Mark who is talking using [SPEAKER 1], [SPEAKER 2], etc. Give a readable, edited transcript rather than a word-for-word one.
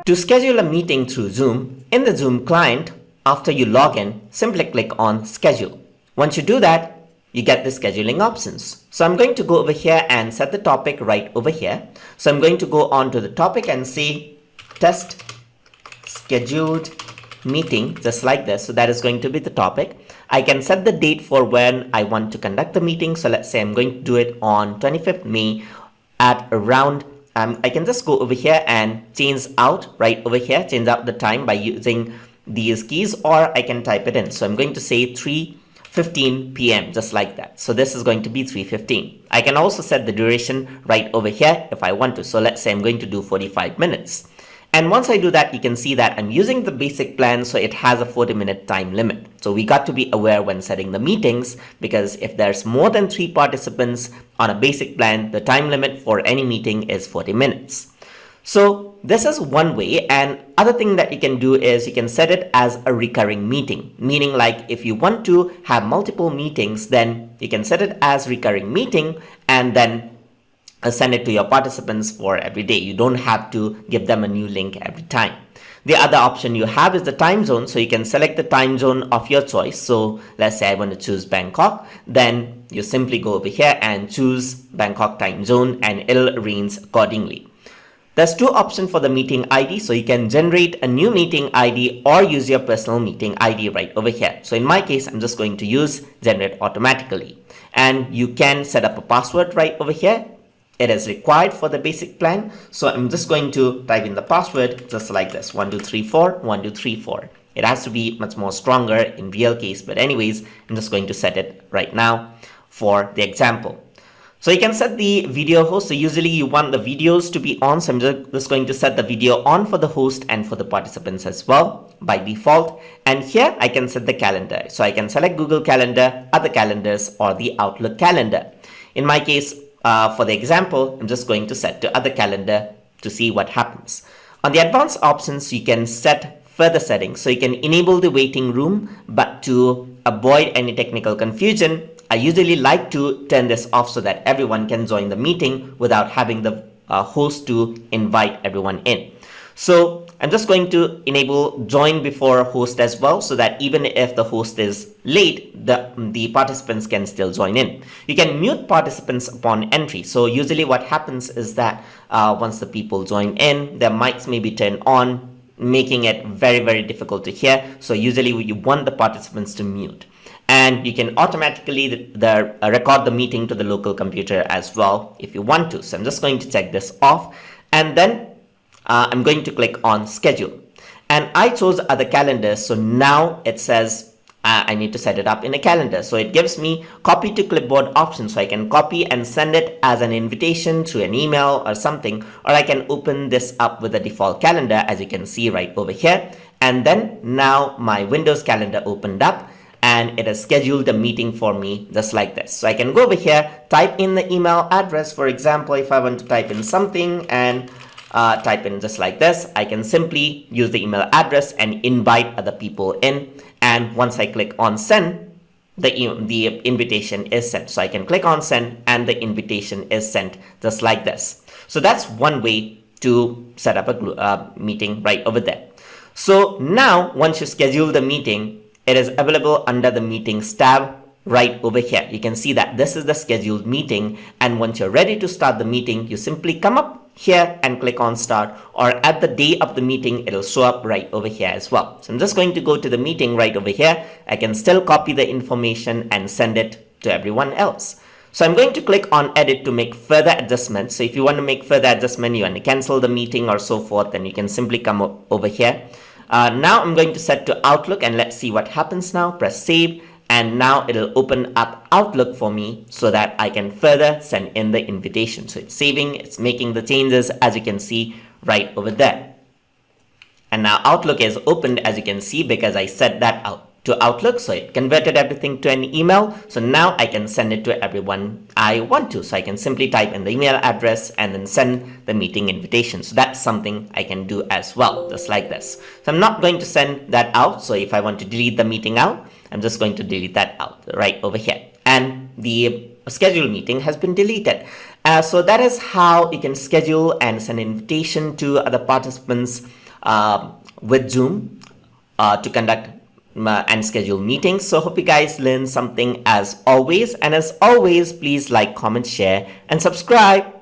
[SPEAKER 1] To schedule a meeting through Zoom, in the Zoom client, after you log in, simply click on Schedule. Once you do that, you get the scheduling options. So I'm going to go over here and set the topic right over here. So I'm going to go on to the topic and say test scheduled meeting, just like this. So that is going to be the topic. I can set the date for when I want to conduct the meeting. So let's say I'm going to do it on 25th May at around I can just go over here and change out right over here, change out the time by using these keys, or I can type it in. So I'm going to say 3:15 p.m. just like that. So this is going to be 3:15. I can also set the duration right over here if I want to. So let's say I'm going to do 45 minutes. And once I do that, you can see that I'm using the basic plan, so it has a 40-minute time limit. So we got to be aware when setting the meetings, because if there's more than 3 participants on a basic plan, the time limit for any meeting is 40 minutes. So this is one way, and other thing that you can do is you can set it as a recurring meeting, meaning like if you want to have multiple meetings, then you can set it as recurring meeting and then send it to your participants for every day. You don't have to give them a new link every time. The other option you have is the time zone. So you can select the time zone of your choice. So let's say I want to choose Bangkok. Then you simply go over here and choose Bangkok time zone and it'll arrange accordingly. There's 2 options for the meeting ID. So you can generate a new meeting ID or use your personal meeting ID right over here. So in my case, I'm just going to use generate automatically. And you can set up a password right over here. It is required for the basic plan. So I'm just going to type in the password just like this, 1234 1234. It has to be much more stronger in real case, but anyways, I'm just going to set it right now for the example. So you can set the video host. So usually you want the videos to be on. So I'm just going to set the video on for the host and for the participants as well by default. And here I can set the calendar. So I can select Google Calendar, other calendars, or the Outlook calendar. In my case, for the example, I'm just going to set to other calendar to see what happens. On the advanced options, you can set further settings. So you can enable the waiting room, but to avoid any technical confusion, I usually like to turn this off so that everyone can join the meeting without having the host to invite everyone in. So I'm just going to enable join before host as well, so that even if the host is late, the participants can still join in. You can mute participants upon entry. So usually what happens is that once the people join in, their mics may be turned on, making it very, very difficult to hear. So usually you want the participants to mute. And you can automatically record the meeting to the local computer as well if you want to. So I'm just going to check this off, and then I'm going to click on schedule, and I chose other calendars. So now it says I need to set it up in a calendar. So it gives me copy to clipboard option. So I can copy and send it as an invitation through an email or something, or I can open this up with a default calendar, as you can see right over here. And then now my Windows calendar opened up, and it has scheduled a meeting for me just like this. So I can go over here, type in the email address. For example, if I want to type in something and type in just like this, I can simply use the email address and invite other people in. And once I click on send, the invitation is sent. So I can click on send and the invitation is sent just like this. So that's one way to set up a meeting right over there. So now once you schedule the meeting, it is available under the meetings tab right over here. You can see that this is the scheduled meeting, and once you're ready to start the meeting, you simply come up here and click on start, or at the day of the meeting, it'll show up right over here as well. So I'm just going to go to the meeting right over here. I can still copy the information and send it to everyone else. So I'm going to click on edit to make further adjustments. So if you want to make further adjustment, you want to cancel the meeting or so forth, then you can simply come over here. Now I'm going to set to Outlook, and let's see what happens now. Press save, and now it'll open up Outlook for me so that I can further send in the invitation. So it's saving, it's making the changes, as you can see right over there. And now Outlook is opened, as you can see, because I set that out to Outlook. So it converted everything to an email. So now I can send it to everyone I want to. So I can simply type in the email address and then send the meeting invitation. So that's something I can do as well, just like this. So I'm not going to send that out. So if I want to delete the meeting out, I'm just going to delete that out right over here. And the scheduled meeting has been deleted. So that is how you can schedule and send invitation to other participants with Zoom to conduct and schedule meetings. So hope you guys learned something as always. And as always, please like, comment, share, and subscribe.